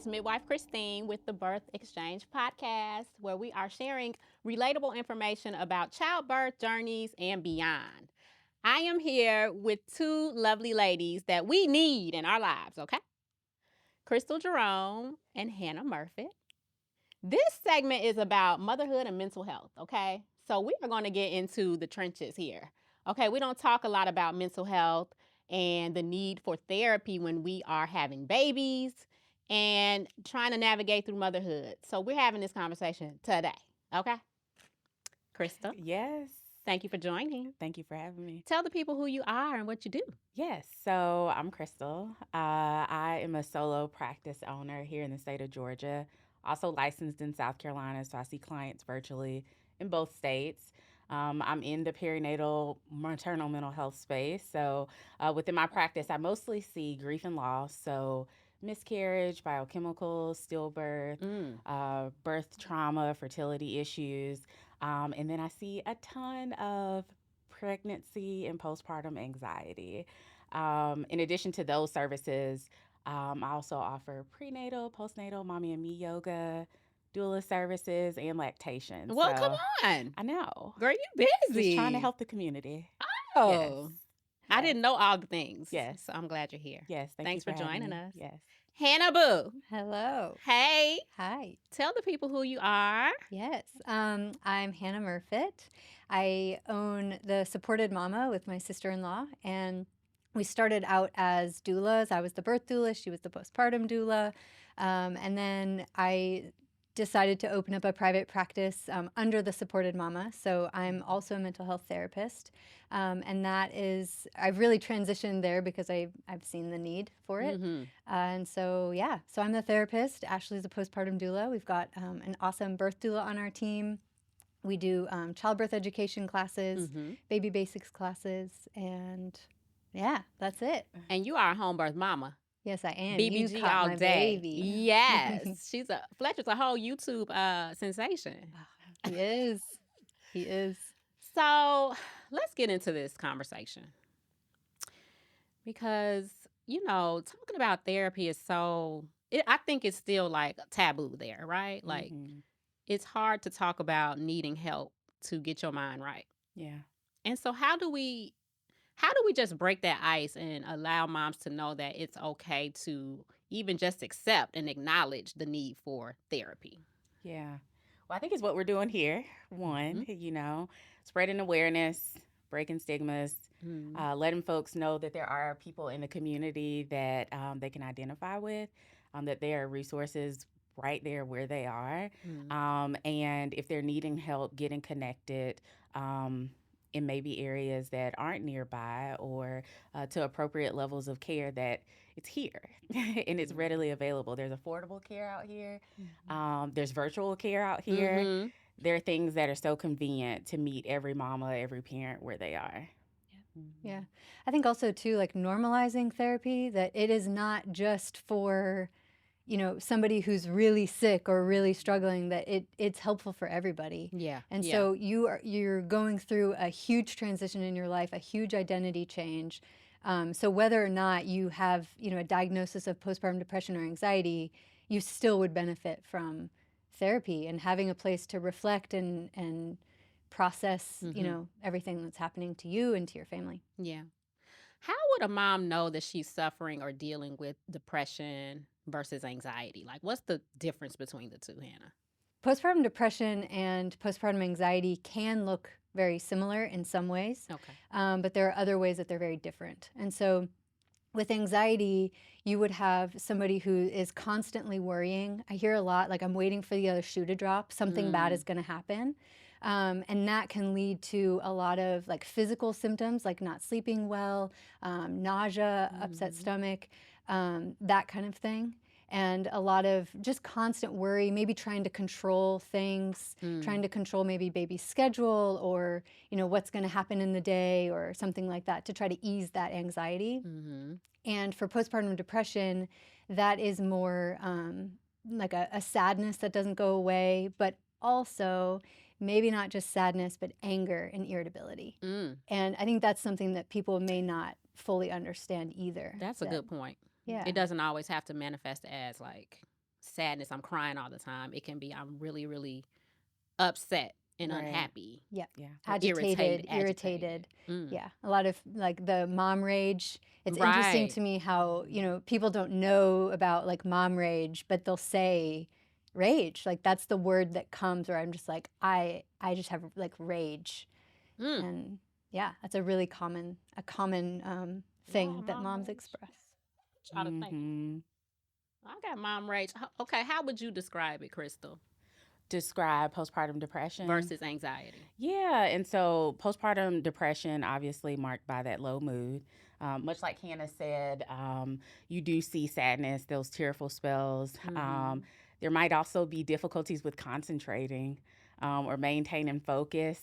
It's Midwife Christine with the Birth Exchange Podcast, where we are sharing relatable information about childbirth journeys and beyond. I am here with two lovely ladies that we need in our lives, okay? Crystal Jerome and Hannah Murphy. This segment is about motherhood and mental health, okay? So we are going to get into the trenches here. Okay, we don't talk a lot about mental health and the need for therapy when we are having babies and trying to navigate through motherhood. So we're having this conversation today, okay? Crystal, Yes. thank you for joining. Thank you for having me. Tell the people who you are and what you do. Yes. So I'm Crystal. I am a solo practice owner here in the state of Georgia, also licensed in South Carolina. So I see clients virtually in both states. I'm in the perinatal maternal mental health space. So within my practice, I mostly see grief and loss. So miscarriage, biochemicals, stillbirth, birth trauma, fertility issues. And then I see a ton of pregnancy and postpartum anxiety. In addition to those services, I also offer prenatal, postnatal, mommy and me yoga, doula services, and lactation. Well, come So on. I know. Girl, you busy. Just trying to help the community. Oh, Yes. I didn't know all the things. Yes. So I'm glad you're here. Yes. Thanks you for having joining me. us. Yes. Hannah Boo. Hello. Hey. Hi. Tell the people who you are. Yes. I'm Hannah Murfitt. I own the Supported Mama with my sister-in-law, and we started out as doulas. I was the birth doula. She was the postpartum doula. And then I decided to open up a private practice under the Supported Mama. So I'm also a mental health therapist. And that is, I've really transitioned there because I've seen the need for it. Mm-hmm. And so, yeah, so I'm the therapist. Ashley's a postpartum doula. We've got an awesome birth doula on our team. We do childbirth education classes, baby basics classes, and yeah, that's it. And you are a home birth mama. Yes, I am. BBG you caught all my day. baby. Yes. Fletcher's a whole YouTube sensation. He is. He is. So let's get into this conversation. Because, talking about therapy is I think it's still like taboo there, right? Like, it's hard to talk about needing help to get your mind right. Yeah. And so how do we just break that ice and allow moms to know that it's okay to even just accept and acknowledge the need for therapy? Yeah. Well, I think it's what we're doing here. One, spreading awareness, breaking stigmas, letting folks know that there are people in the community that they can identify with, that there are resources right there where they are. And if they're needing help getting connected, in maybe areas that aren't nearby or to appropriate levels of care, that it's here and it's readily available. There's affordable care out here. There's virtual care out here. There are things that are so convenient to meet every mama, every parent where they are. Yeah. I think also too, like normalizing therapy, that it is not just for somebody who's really sick or really struggling, that it's helpful for everybody. Yeah. And so you're going through a huge transition in your life, a huge identity change. So whether or not you have, a diagnosis of postpartum depression or anxiety, you still would benefit from therapy and having a place to reflect and process, everything that's happening to you and to your family. Yeah. How would a mom know that she's suffering or dealing with depression versus anxiety? Like, what's the difference between the two, Hannah? Postpartum depression and postpartum anxiety can look very similar in some ways. Okay. But there are other ways that they're very different. And so with anxiety, you would have somebody who is constantly worrying. I hear a lot, like, I'm waiting for the other shoe to drop. Something bad is going to happen. And that can lead to a lot of like physical symptoms, like not sleeping well, nausea, upset stomach, that kind of thing. And a lot of just constant worry, maybe trying to control things, trying to control maybe baby's schedule or, what's going to happen in the day or something like that to try to ease that anxiety. And for postpartum depression, that is more like a sadness that doesn't go away, but also maybe not just sadness, but anger and irritability. And I think that's something that people may not fully understand either. That's a good point. Yeah. It doesn't always have to manifest as like sadness, I'm crying all the time. It can be I'm really, really upset and Right. unhappy. Yeah. Yeah. Or Agitated, irritated. irritated. Mm. Yeah. A lot of like the mom rage. It's interesting Right. to me how, you know, people don't know about like mom rage, but they'll say rage. Like that's the word that comes where I'm just like, I just have like rage. Mm. And yeah, that's a really common thing Yeah, that mom moms rage. express. Try to think. Mm-hmm. I got mom rage. Okay, how would you describe it, Crystal, Describe postpartum depression versus anxiety? Yeah, and so postpartum depression, obviously marked by that low mood. Much like Hannah said, you do see sadness, those tearful spells. There might also be difficulties with concentrating or maintaining focus.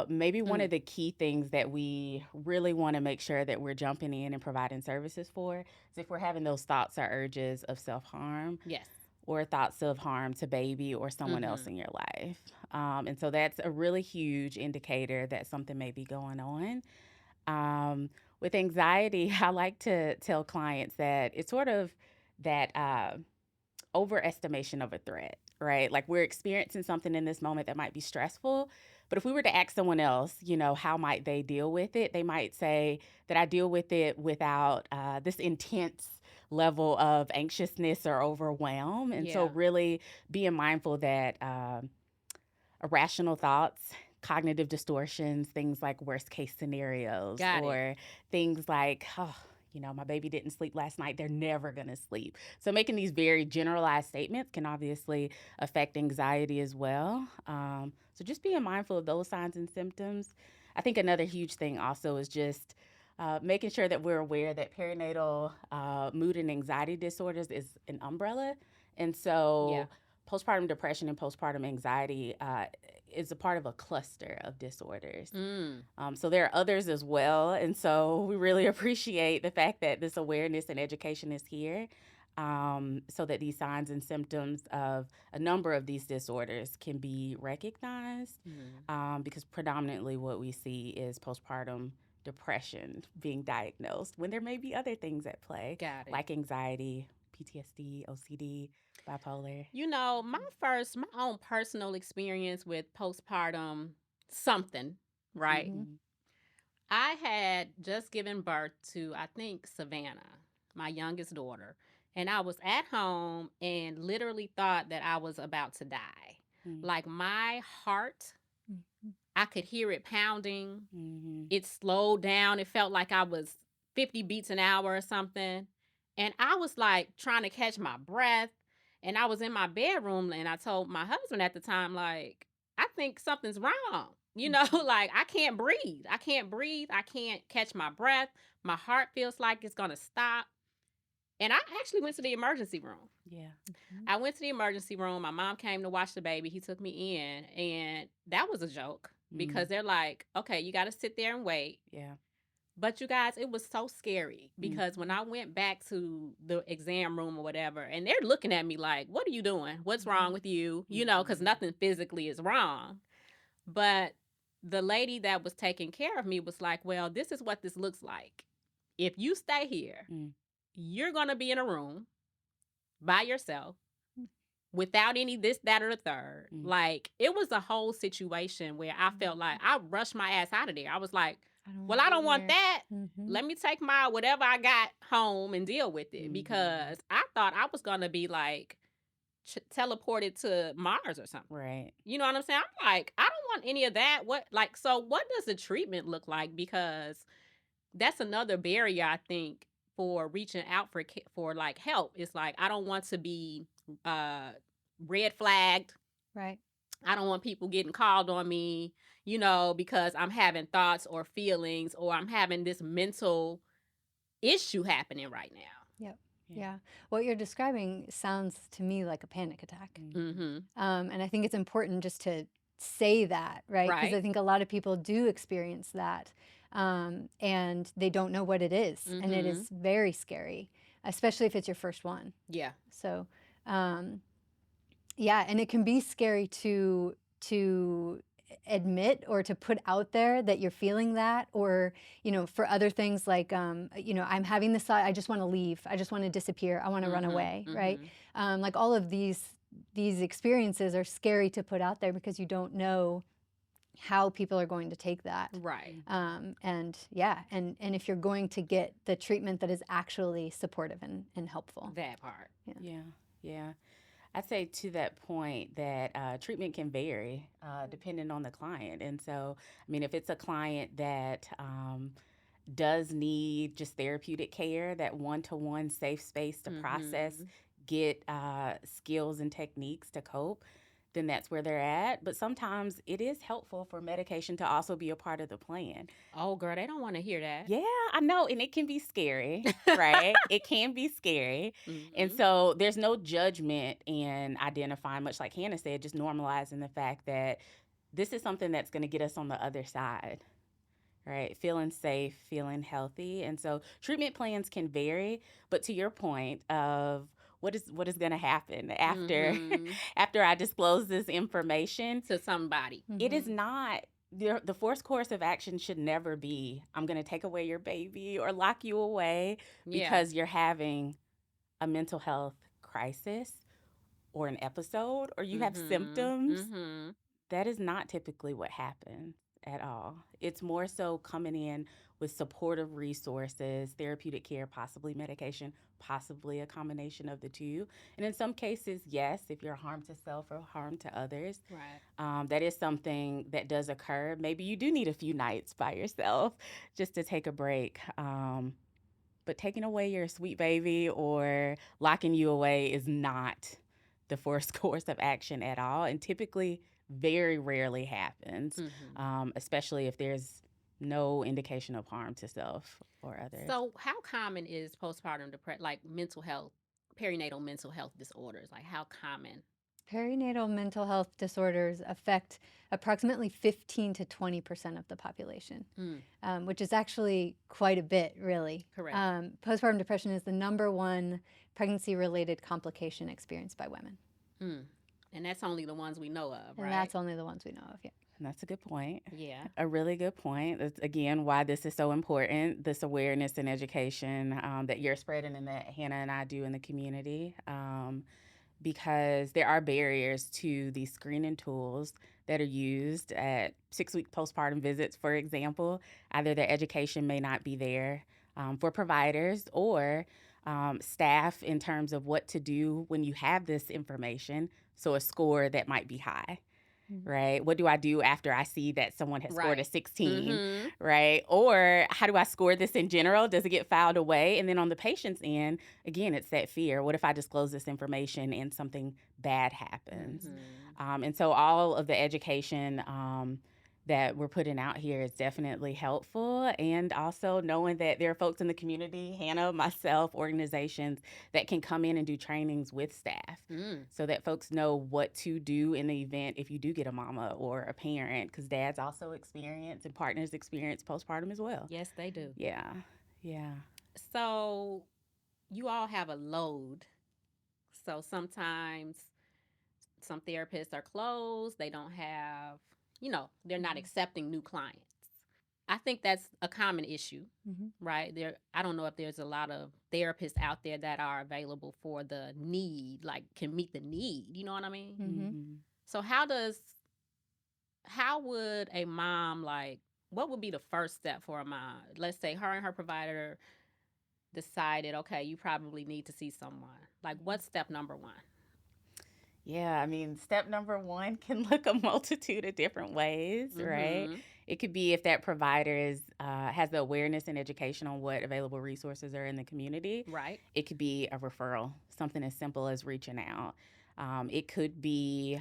Maybe one of the key things that we really want to make sure that we're jumping in and providing services for is if we're having those thoughts or urges of self-harm. Yes. Or thoughts of harm to baby or someone else in your life. And so that's a really huge indicator that something may be going on. With anxiety, I like to tell clients that it's sort of that overestimation of a threat, right? Like we're experiencing something in this moment that might be stressful. But if we were to ask someone else, you know, how might they deal with it? They might say that I deal with it without this intense level of anxiousness or overwhelm. And so, really being mindful that irrational thoughts, cognitive distortions, things like worst case scenarios, or things like, oh, you know, my baby didn't sleep last night, they're never going to sleep. So making these very generalized statements can obviously affect anxiety as well. So just being mindful of those signs and symptoms. I think another huge thing also is just making sure that we're aware that perinatal mood and anxiety disorders is an umbrella. And so postpartum depression and postpartum anxiety is a part of a cluster of disorders. So there are others as well. And so we really appreciate the fact that this awareness and education is here so that these signs and symptoms of a number of these disorders can be recognized because predominantly what we see is postpartum depression being diagnosed when there may be other things at play, like anxiety, PTSD, OCD, bipolar. You know, my own personal experience with postpartum something, right? I had just given birth to, I think, Savannah, my youngest daughter. And I was at home and literally thought that I was about to die. Like my heart, I could hear it pounding. It slowed down. It felt like I was 50 beats an hour or something. And I was like trying to catch my breath. And I was in my bedroom and I told my husband at the time, like, I think something's wrong. You know, like I can't breathe. I can't breathe. I can't catch my breath. My heart feels like it's going to stop. And I actually went to the emergency room. I went to the emergency room. My mom came to watch the baby. He took me in. And that was a joke because they're like, okay, you got to sit there and wait. But you guys, it was so scary because when I went back to the exam room or whatever, and they're looking at me like, what are you doing? What's wrong with you? You know, because nothing physically is wrong. But the lady that was taking care of me was like, well, this is what this looks like. If you stay here, you're going to be in a room by yourself without any this, that, or the third. Like, it was a whole situation where I felt like I rushed my ass out of there. I was like, well, I don't want that. Let me take my whatever I got home and deal with it because I thought I was going to be like teleported to Mars or something. Right. You know what I'm saying? I'm like, I don't want any of that. So what does the treatment look like? Because that's another barrier, I think, for reaching out for like help. It's like, I don't want to be red flagged. Right. I don't want people getting called on me, you know, because I'm having thoughts or feelings or I'm having this mental issue happening right now. Yeah. What you're describing sounds to me like a panic attack. Mm-hmm. And I think it's important just to say that, right? Because I think a lot of people do experience that and they don't know what it is. And it is very scary, especially if it's your first one. Yeah. So, yeah, and it can be scary to admit or to put out there that you're feeling that, or, for other things like, I'm having this thought, I just want to leave. I just want to disappear. I want to run away, right? Like all of these experiences are scary to put out there because you don't know how people are going to take that. Right. And if you're going to get the treatment that is actually supportive and helpful. That part. Yeah. I'd say to that point that treatment can vary depending on the client. And so, I mean, if it's a client that does need just therapeutic care, that one-to-one safe space to process, get skills and techniques to cope, then that's where they're at. But sometimes it is helpful for medication to also be a part of the plan. Oh, girl, they don't want to hear that. Yeah, I know. And it can be scary, right? It can be scary. And so there's no judgment in identifying, much like Hannah said, just normalizing the fact that this is something that's going to get us on the other side, right? Feeling safe, feeling healthy. And so treatment plans can vary. But to your point of what is going to happen after I disclose this information to somebody, it is not. The forced course of action should never be, I'm going to take away your baby or lock you away because you're having a mental health crisis or an episode or you have symptoms. That is not typically what happens at all. It's more so coming in with supportive resources, therapeutic care, possibly medication, possibly a combination of the two. And in some cases, yes, if you're harm to self or harm to others, that is something that does occur. Maybe you do need a few nights by yourself just to take a break. But taking away your sweet baby or locking you away is not the forced course of action at all, and typically very rarely happens, especially if there's no indication of harm to self or others. So how common is postpartum depression, like mental health, perinatal mental health disorders? Like how common? Perinatal mental health disorders affect approximately 15 to 20% of the population, which is actually quite a bit, really. Correct. Postpartum depression is the #1 pregnancy-related complication experienced by women. And that's only the ones we know of, right? And that's only the ones we know of, yeah. And that's a good point. Yeah. A really good point. That's, again, why this is so important, this awareness and education that you're spreading and that Hannah and I do in the community. Because there are barriers to these screening tools that are used at 6-week postpartum visits, for example. Either the education may not be there for providers or staff in terms of what to do when you have this information. So a score that might be high. Right? What do I do after I see that someone has scored a 16, right? Or how do I score this in general? Does it get filed away? And then on the patient's end, again, it's that fear. What if I disclose this information and something bad happens? And so all of the education that we're putting out here is definitely helpful. And also knowing that there are folks in the community, Hannah, myself, organizations that can come in and do trainings with staff so that folks know what to do in the event if you do get a mama or a parent, because dads also experience and partners experience postpartum as well. Yes, they do. Yeah. So you all have a load. So sometimes some therapists are closed. They don't have, they're not accepting new clients. I think that's a common issue, right? I don't know if there's a lot of therapists out there that are available for the need, like can meet the need. You know what I mean? So how would a mom, what would be the first step for a mom? Let's say her and her provider decided, okay, you probably need to see someone. Like, what's step number 1? Yeah, I mean, step number 1 can look a multitude of different ways, right? It could be if that provider has the awareness and education on what available resources are in the community. Right. It could be a referral, something as simple as reaching out. It could be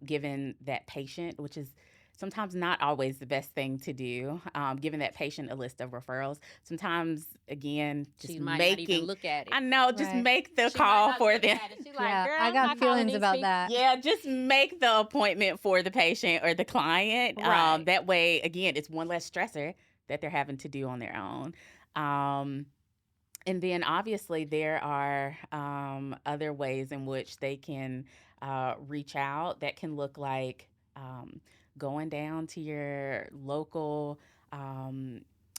giving that patient, which is sometimes not always the best thing to do, giving that patient a list of referrals. Sometimes, again, just she might not even look at it. I know, just make the call for them. She's like, girl, I got feelings about that. Yeah, just make the appointment for the patient or the client. Right. That way, again, it's one less stressor that they're having to do on their own. And then obviously there are other ways in which they can reach out that can look like going down to your local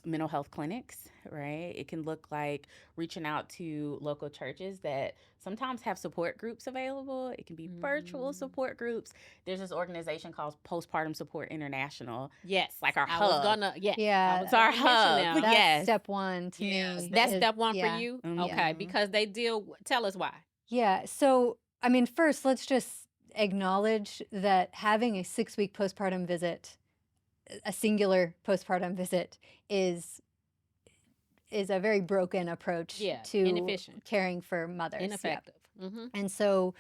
mental health clinics, right? It can look like reaching out to local churches that sometimes have support groups available. It can be virtual support groups. There's this organization called Postpartum Support International. Yes. It's like our I was hub. gonna, yes. I Yeah, was It's our gonna mention hub. them. that's Yes. step one to Yes. me. That's is- step one for yeah. you? Mhm. Okay, because they tell us why. Yeah. So, I mean, first, let's just acknowledge that having a 6-week postpartum visit, a singular postpartum visit, is a very broken approach Yeah, to inefficient. caring for mothers. Yep. Ineffective. Mm-hmm. And so,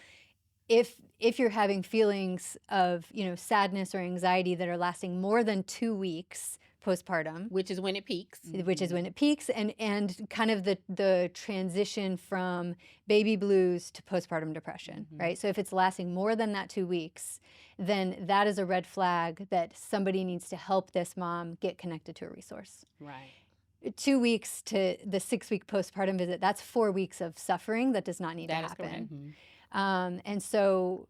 if you're having feelings of sadness or anxiety that are lasting more than 2 weeks postpartum, Which is when it peaks. which is when it peaks, and kind of the transition from baby blues to postpartum depression, right? So if it's lasting more than that 2 weeks, then that is a red flag that somebody needs to help this mom get connected to a resource. Right. 2 weeks to the 6-week postpartum visit, that's 4 weeks of suffering that does not need That to is correct. happen. And so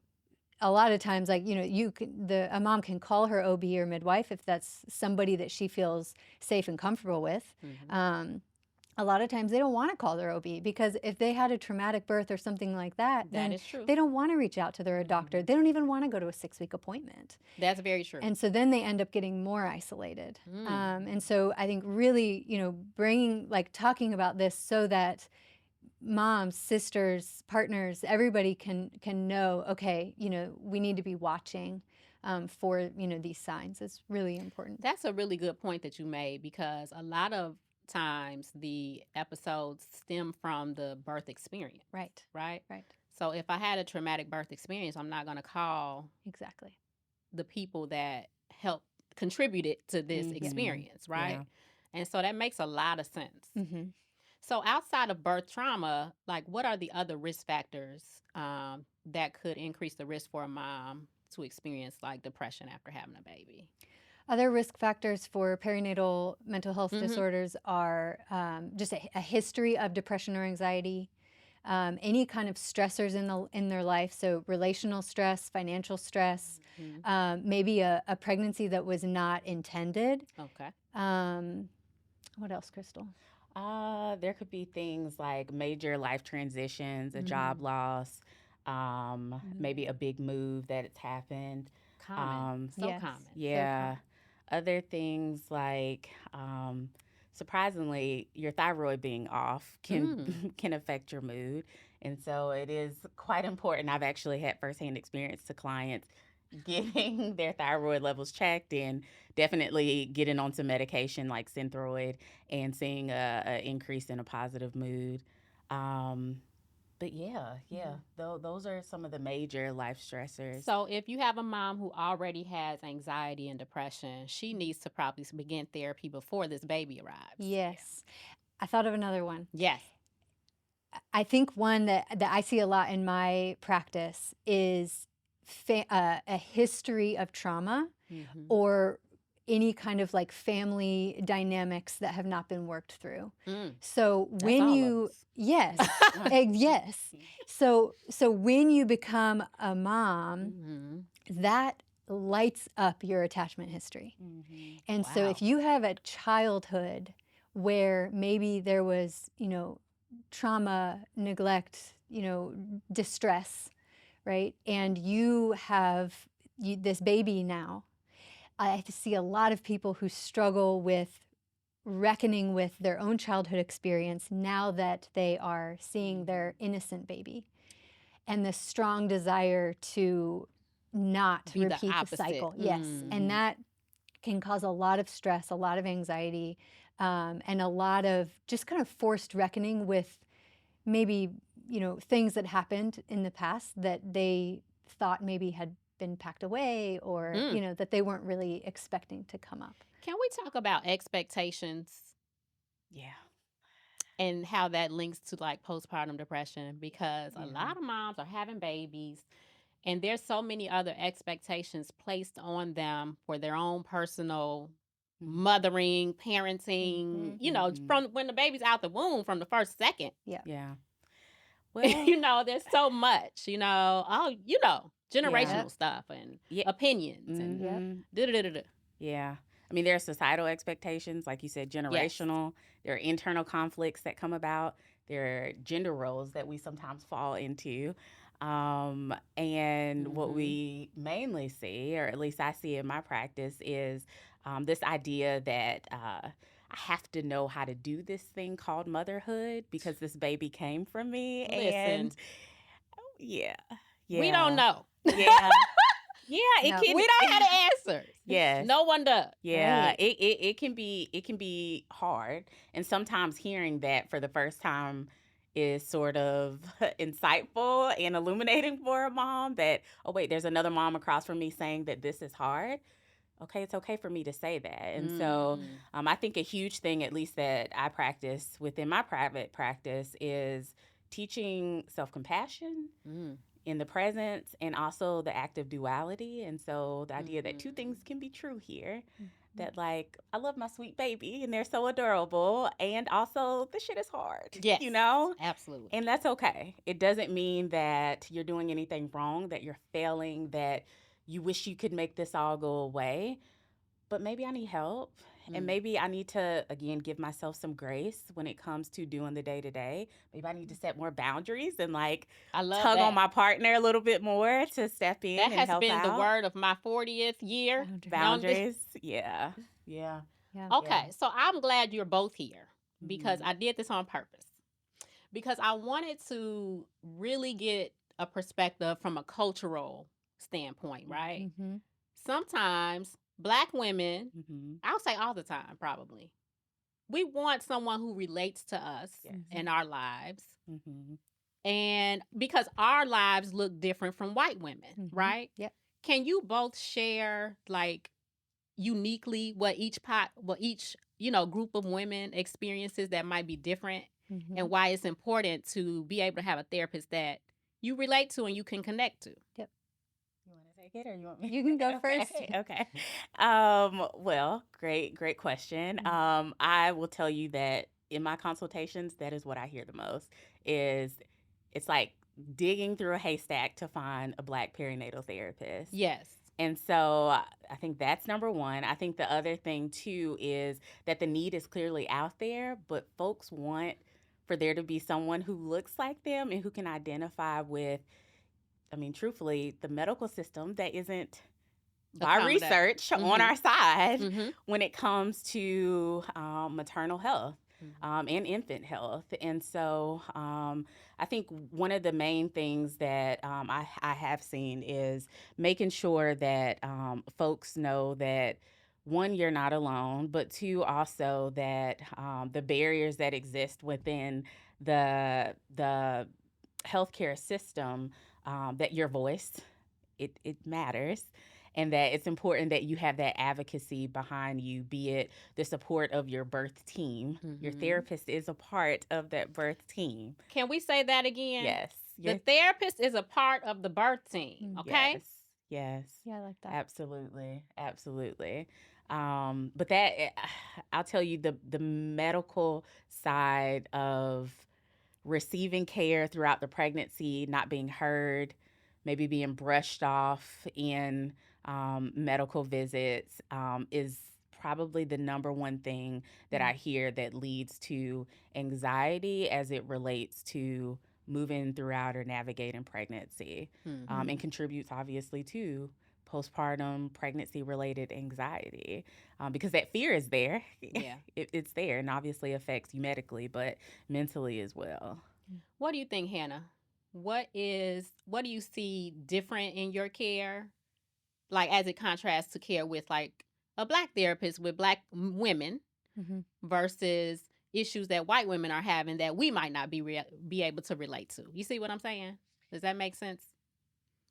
a lot of times, like, a mom can call her OB or midwife if that's somebody that she feels safe and comfortable with. A lot of times they don't want to call their OB because if they had a traumatic birth or something like that, That then is true. they don't want to reach out to their doctor. They don't even want to go to a 6-week appointment. That's very true. And so then they end up getting more isolated. And so I think really, talking about this so that moms, sisters, partners, everybody can know, okay, we need to be watching for, these signs. It's really important. That's a really good point that you made, because a lot of times the episodes stem from the birth experience, Right. right? Right. So if I had a traumatic birth experience, I'm not going to call Exactly. the people that helped contributed to this experience, right? Yeah. And so that makes a lot of sense. Mm-hmm. So outside of birth trauma, like, what are the other risk factors that could increase the risk for a mom to experience like depression after having a baby? Other risk factors for perinatal mental health disorders are just a history of depression or anxiety, any kind of stressors in their life, so relational stress, financial stress, maybe a pregnancy that was not intended. Okay. What else, Crystal? There could be things like major life transitions, a job loss, maybe a big move that it's happened. Common. So Yes. common. Yeah. Other things like, surprisingly, your thyroid being off can affect your mood. And so it is quite important. I've actually had firsthand experience to clients getting their thyroid levels checked and definitely getting on some medication like Synthroid and seeing a increase in a positive mood. But those are some of the major life stressors. So if you have a mom who already has anxiety and depression, she needs to probably begin therapy before this baby arrives. Yes. I thought of another one. Yes. I think one that I see a lot in my practice is a history of trauma or any kind of like family dynamics that have not been worked through. So when all of you us. yes yes so when you become a mom, that lights up your attachment history. And so if you have a childhood where maybe there was trauma, neglect, distress, right, and you have this baby now, I see a lot of people who struggle with reckoning with their own childhood experience now that they are seeing their innocent baby, and the strong desire to not Be the repeat the opposite. cycle. Yes. And that can cause a lot of stress, a lot of anxiety, and a lot of just kind of forced reckoning with maybe, things that happened in the past that they thought maybe had been packed away or, that they weren't really expecting to come up. Can we talk about expectations? Yeah. And how that links to like postpartum depression? Because a lot of moms are having babies and there's so many other expectations placed on them for their own personal mothering, parenting, from when the baby's out the womb from the first second. Yeah. Well, There's so much, generational Yep. stuff and Yeah. opinions and Yep. da-da-da-da-da. Yeah. I mean, there are societal expectations, like you said, Yes. generational. There are internal conflicts that come about. There are gender roles that we sometimes fall into. And what we mainly see, or at least I see in my practice, is this idea that I have to know how to do this thing called motherhood because this baby came from me. Listen, And yeah, we don't know. yeah. Yeah, it No. can. We don't have the answers. Yes. No one does. Yeah, Right. it can be hard, and sometimes hearing that for the first time is sort of insightful and illuminating for a mom. That, oh wait, there's another mom across from me saying that this is hard. Okay, it's okay for me to say that. And so I think a huge thing, at least that I practice within my private practice, is teaching self-compassion in the presence and also the active duality. And so the idea that two things can be true here. That, like, I love my sweet baby and they're so adorable. And also, this shit is hard. Yes. You know? Absolutely. And that's okay. It doesn't mean that you're doing anything wrong, that you're failing, that you wish you could make this all go away. But maybe I need help. And maybe I need to, again, give myself some grace when it comes to doing the day to day. Maybe I need to set more boundaries and, like, I love tug that. on my partner a little bit more to step in That and has help been out. the word of my 40th year. Boundaries. Yeah. Yeah. Okay, so I'm glad you're both here because I did this on purpose. Because I wanted to really get a perspective from a cultural standpoint, right? Sometimes Black women, I'll say all the time probably, we want someone who relates to us in our lives. And because our lives look different from white women, right? Yep. Can you both share, like, uniquely what each group of women experiences that might be different and why it's important to be able to have a therapist that you relate to and you can connect to? Yep. You want to take it or you want me? You can go first. Okay. Well, great question. I will tell you that in my consultations, that is what I hear the most is it's like digging through a haystack to find a Black perinatal therapist. Yes. And so I think that's number one. I think the other thing, too, is that the need is clearly out there, but folks want for there to be someone who looks like them and who can identify with, I mean, truthfully, the medical system that isn't, by research, on our side when it comes to maternal health. And infant health. And so I think one of the main things that I have seen is making sure that folks know that, one, you're not alone, but two, also that the barriers that exist within the healthcare system, that your voice, it matters. And that it's important that you have that advocacy behind you, be it the support of your birth team. Your therapist is a part of that birth team. Can we say that again? Yes. The therapist is a part of the birth team, okay? Yes. Yeah, I like that. Absolutely. But that, I'll tell you, the medical side of receiving care throughout the pregnancy, not being heard, maybe being brushed off in medical visits, is probably the number one thing that I hear that leads to anxiety as it relates to moving throughout or navigating pregnancy, and contributes obviously to postpartum pregnancy-related anxiety, because that fear is there. Yeah. It's there and obviously affects you medically, but mentally as well. What do you think, Hannah? What do you see different in your care, like as it contrasts to care with like a Black therapist with Black women versus issues that white women are having that we might not be able to relate to? You see what I'm saying? Does that make sense?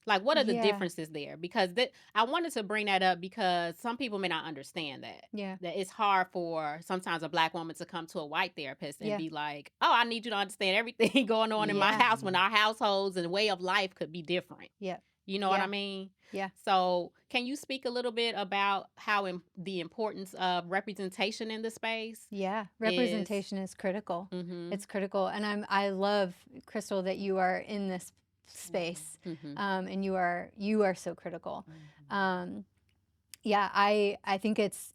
Like, what are the differences there? Because I wanted to bring that up because some people may not understand that. Yeah. That it's hard for sometimes a Black woman to come to a white therapist and be like, oh, I need you to understand everything going on in my house when our households and way of life could be different. Yeah. You know what I mean? Yeah. So can you speak a little bit about how the importance of representation in the space? Yeah. Representation is critical. It's critical. And I love, Crystal, that you are in this space, Mm-hmm. and you are so critical. Mhm. Yeah, I think it's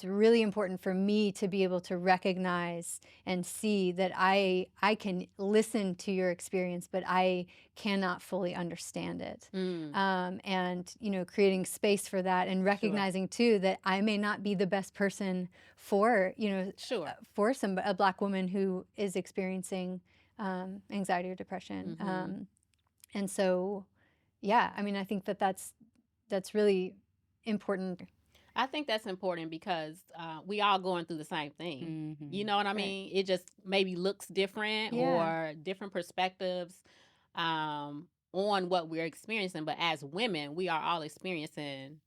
really important for me to be able to recognize and see that I can listen to your experience, but I cannot fully understand it. Mm. And creating space for that, and Sure. recognizing too that I may not be the best person for Sure. for a Black woman who is experiencing anxiety or depression. Mm-hmm. And so, yeah, I mean, I think that that's really important. I think that's important because we all going through the same thing. You Mhm. know what I Right. mean? It just maybe looks different Yeah. or different perspectives on what we're experiencing. But as women, we are all experiencing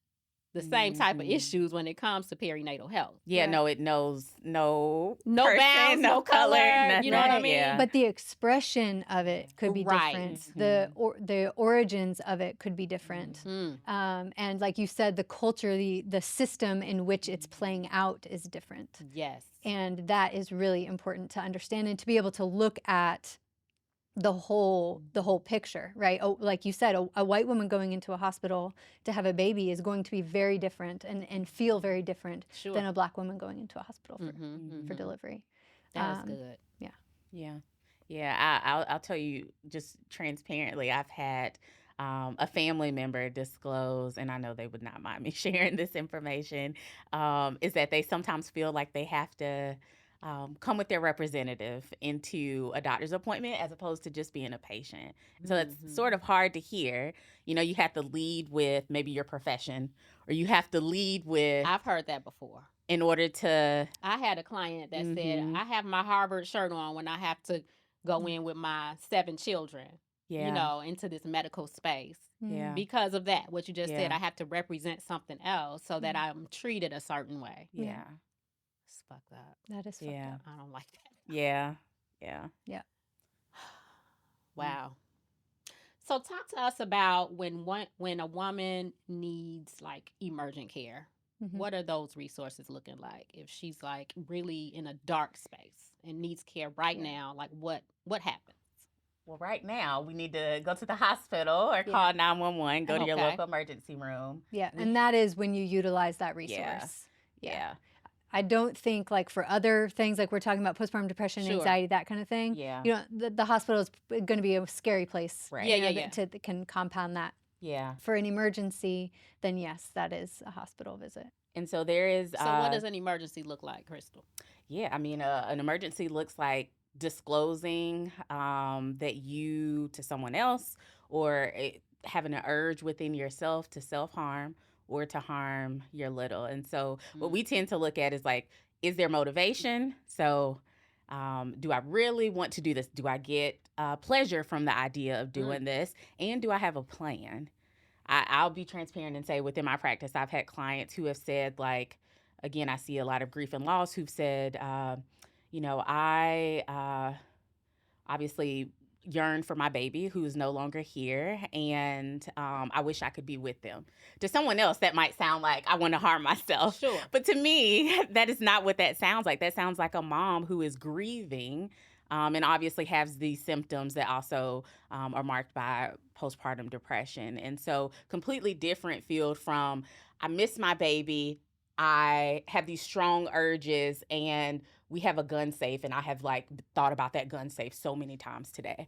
the same type of Mhm. issues when it comes to perinatal health. Yeah, Right. no, it knows no No person, bounds, no no color, color. You know what I nothing. Right. Yeah. mean? But the expression of Yeah. it could be Right. different. Mhm. The origins of it could be different. Mhm. Mm. And like you said, the culture, the system in which it's playing Mhm. out is different. Yes. And that is really important to understand and to be able to look at the whole picture, right? Oh, like you said, a white woman going into a hospital to have a baby is going to be very different and feel very different Sure. than a Black woman going into a hospital Mm-hmm. for Mhm. Mm-hmm. delivery. That was Um, good. yeah. Yeah. Yeah, I'll tell you just transparently, I've had a family member disclose, and I know they would not mind me sharing this information, is that they sometimes feel like they have to come with their representative into a doctor's appointment as opposed to just being a patient. And so it's Mm-hmm. sort of hard to hear. You have to lead with maybe your profession, or you have to lead with I've heard that before. in order to. I had a client that said, Hmm. I have my Harvard shirt on when I have to go in with my 7 children, Yeah, into this medical space. Mm. yeah, Because of that, what you just said, yeah, I have to represent something else so that Mm. I'm treated a certain way. Yeah. yeah, It's fucked up. That is fucked yeah. up. I don't like that. Yeah. Yeah. Yeah. Mm. Wow. So talk to us about when a woman needs like emergent care. Hmm. What are those resources looking like if she's like really in a dark space and needs care right Yeah. now? Like what happens? Well, right now we need to go to the hospital or Yeah. call 911, go to your Okay. local emergency room. Yeah. We And that is when you utilize that Yeah. resource. Yeah. Yeah. I don't think like for other things like we're talking about postpartum depression, Sure. anxiety, that kind of thing. Yeah. The hospital is going to be a scary place. Right. Yeah, yeah. That can compound that. Yeah. For an emergency, then yes, that is a hospital visit. And so there is So what does an emergency look like, Crystal? yeah, I mean an emergency looks like disclosing that you to someone else, or having an urge within yourself to self-harm or to harm your little. And so what we tend to look at is like, is there motivation? So do I really want to do this? Do I get pleasure from the idea of doing this? And do I have a plan? I'll be transparent and say within my practice, I've had clients who have said, like, again, I see a lot of grief and loss who've said, I obviously yearn for my baby who's no longer here, and I wish I could be with them. To someone else, that might sound like I want to harm myself. Sure. But to me, that is not what that sounds like. That sounds like a mom who is grieving and obviously has these symptoms that also are marked by postpartum depression. And so completely different field from I miss my baby. I have these strong urges, and we have a gun safe, and I have like thought about that gun safe so many times today.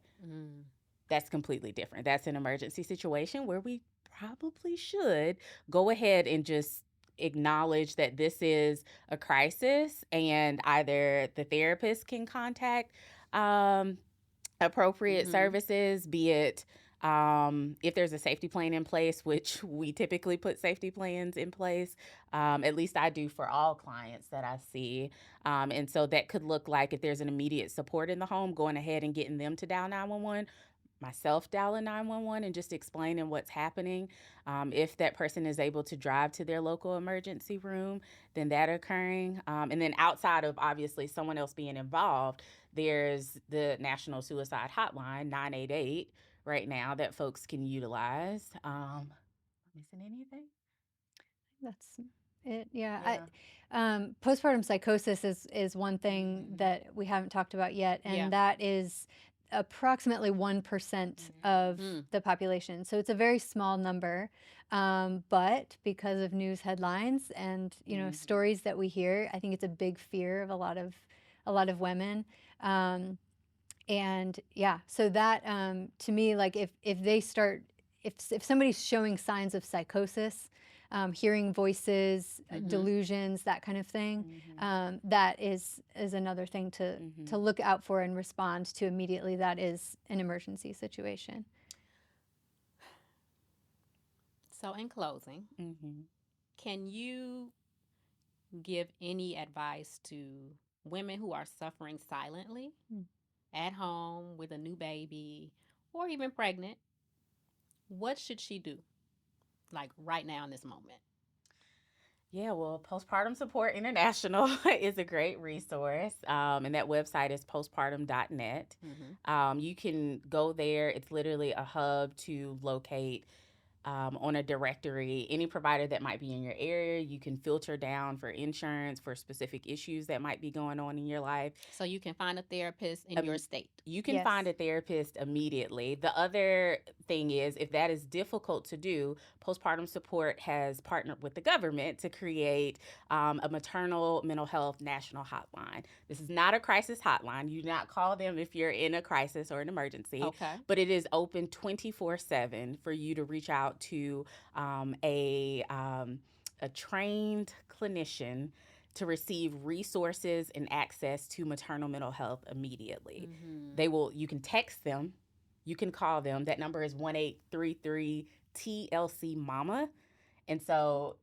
That's completely different. That's an emergency situation where we probably should go ahead and just acknowledge that this is a crisis, and either the therapist can contact appropriate services, be it if there's a safety plan in place, which we typically put safety plans in place. At least I do for all clients that I see. And so that could look like if there's an immediate support in the home, going ahead and getting them to dial 911, myself dialing 911 and just explaining what's happening. If that person is able to drive to their local emergency room, then that occurring. And then outside of obviously someone else being involved, there's the National Suicide Hotline, 988, right now that folks can utilize. Missing anything? That's it. Yeah. Yeah. Postpartum psychosis is one thing that we haven't talked about yet, and Yeah. that is approximately 1% of the population. So it's a very small number. But because of news headlines and, stories that we hear, I think it's a big fear of a lot of women. And yeah, so that to me, like if they start, if somebody's showing signs of psychosis, hearing voices, delusions, that kind of thing, that is another thing to look out for and respond to immediately. That is an emergency situation. So, in closing, can you give any advice to women who are suffering silently at home with a new baby or even pregnant? What should she do, like right now in this moment? Yeah, well, Postpartum Support International is a great resource, and that website is postpartum.net. You can go there. It's literally a hub to locate on a directory any provider that might be in your area. You can filter down for insurance for specific issues that might be going on in your life. So you can find a therapist in your state. You can find a therapist immediately. The other thing is, if that is difficult to do, Postpartum Support has partnered with the government to create a maternal mental health national hotline. This is not a crisis hotline. You do not call them if you're in a crisis or an emergency. Okay. But it is open 24/7 for you to reach out to a trained clinician to receive resources and access to maternal mental health immediately. You can text them, you can call them. That number is 1-833-TLC-MAMA. And so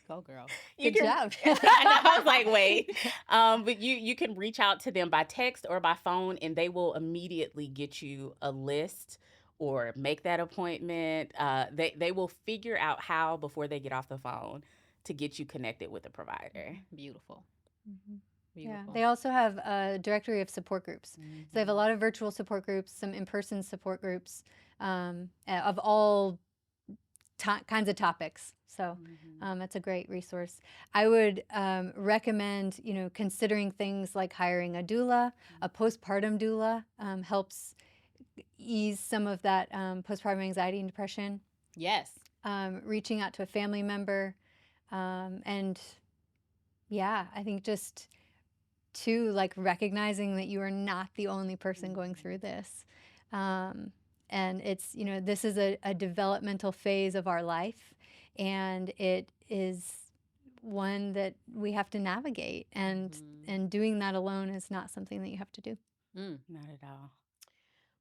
go girl. Good job. I was like, wait. But you can reach out to them by text or by phone, and they will immediately get you a list or make that appointment. They will figure out how, before they get off the phone, to get you connected with a provider. Beautiful. Yeah. They also have a directory of support groups. So they have a lot of virtual support groups, some in-person support groups of all kinds of topics. So that's a great resource. I would recommend, considering things like hiring a doula. A postpartum doula helps ease some of that postpartum anxiety and depression. Yes. Reaching out to a family member. And yeah, I think just like recognizing that you are not the only person going through this. And it's, this is a developmental phase of our life, and it is one that we have to navigate, and doing that alone is not something that you have to do. Not at all.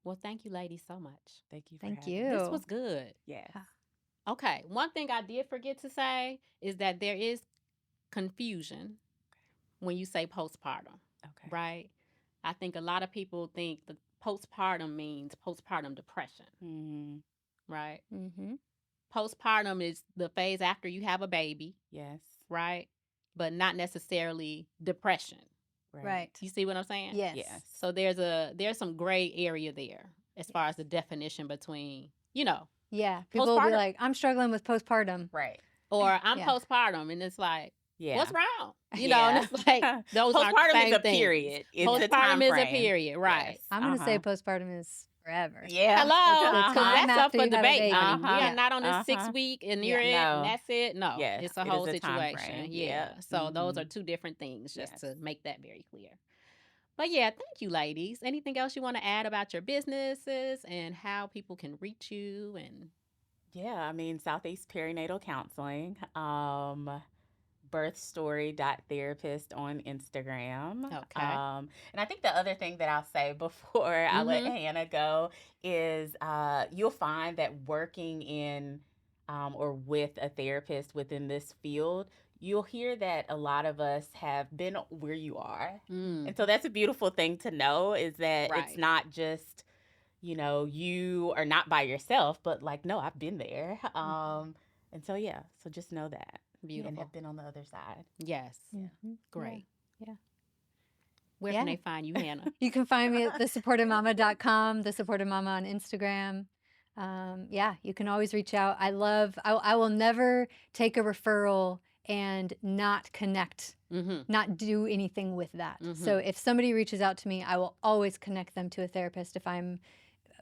Well, thank you ladies so much. Thank you. Thank you. This was good. Yes. Okay. One thing I did forget to say is that there is confusion when you say postpartum. Okay. Right? I think a lot of people think the postpartum means postpartum depression. Right? Postpartum is the phase after you have a baby. Yes. Right? But not necessarily depression. Right. You see what I'm saying? Yes. So there's some gray area there as far as the definition between, Yeah. People will be like, I'm struggling with postpartum. Right. Or I'm postpartum, and it's like, yeah. What's wrong? And it's like, those aren't the same Postpartum is a things. period. It's Postpartum a time is frame. a period, right? Yes. I'm going to say postpartum is forever. Yeah. Hello, It's because time that's up after for you have a debate. baby. Honey. We Yeah. are not on this 6 week and you're in, No. and that's it. No, Yes, it's a it whole is a time situation. frame. Yeah. Yeah. So those are two different things, just to make that very clear. But yeah, thank you, ladies. Anything else you want to add about your businesses and how people can reach you? And yeah, I mean, Southeast Perinatal Counseling. Birthstory.therapist on Instagram. Okay. And I think the other thing that I'll say before I let Hannah go is you'll find that working in or with a therapist within this field, you'll hear that a lot of us have been where you are. And so that's a beautiful thing to know, is that it's not just, you are not by yourself, but like, no, I've been there. And so, yeah, so just know that. Beautiful. And have been on the other side. Yes. Great. Yeah. Where can they find you, Hannah? You can find me at thesupportivemama.com, The Supportive Mama on Instagram. Yeah, you can always reach out. I will never take a referral and not connect, Mm-hmm. not do anything with that. Mhm. So if somebody reaches out to me, I will always connect them to a therapist if I'm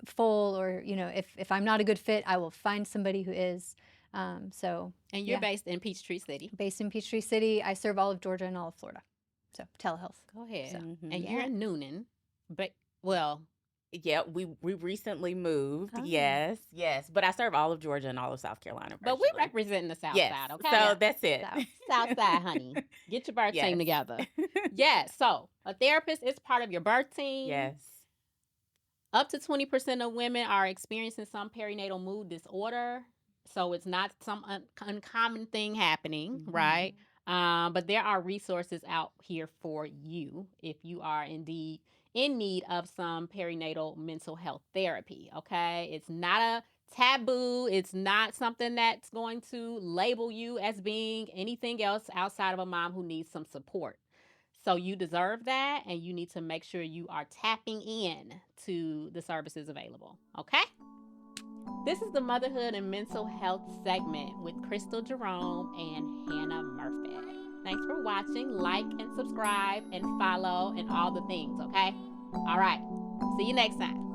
full, or if I'm not a good fit, I will find somebody who is. So And you're yeah, based in Peachtree City. based in Peachtree City. I serve all of Georgia and all of Florida. So telehealth. Go ahead. Mhm. And you're Yeah. in Noonan, but well, Yeah, we recently moved. Oh. Yes, yes. But I serve all of Georgia and all of South Carolina. but we virtually. representing the South Yes. Side, okay? So that's it. South Side, honey. Get your birth Yes. team together. Yes. So a therapist is part of your birth team. Yes. Up to 20% of women are experiencing some perinatal mood disorder. So it's not some uncommon thing happening, Mhm. right? But there are resources out here for you if you are indeed in need of some perinatal mental health therapy, okay? It's not a taboo. It's not something that's going to label you as being anything else outside of a mom who needs some support. So you deserve that, and you need to make sure you are tapping in to the services available, okay? This is the Motherhood and Mental Health segment with Crystal Jerome and Hannah Murphy. Thanks for watching. Like and subscribe and follow and all the things, okay? All right. See you next time.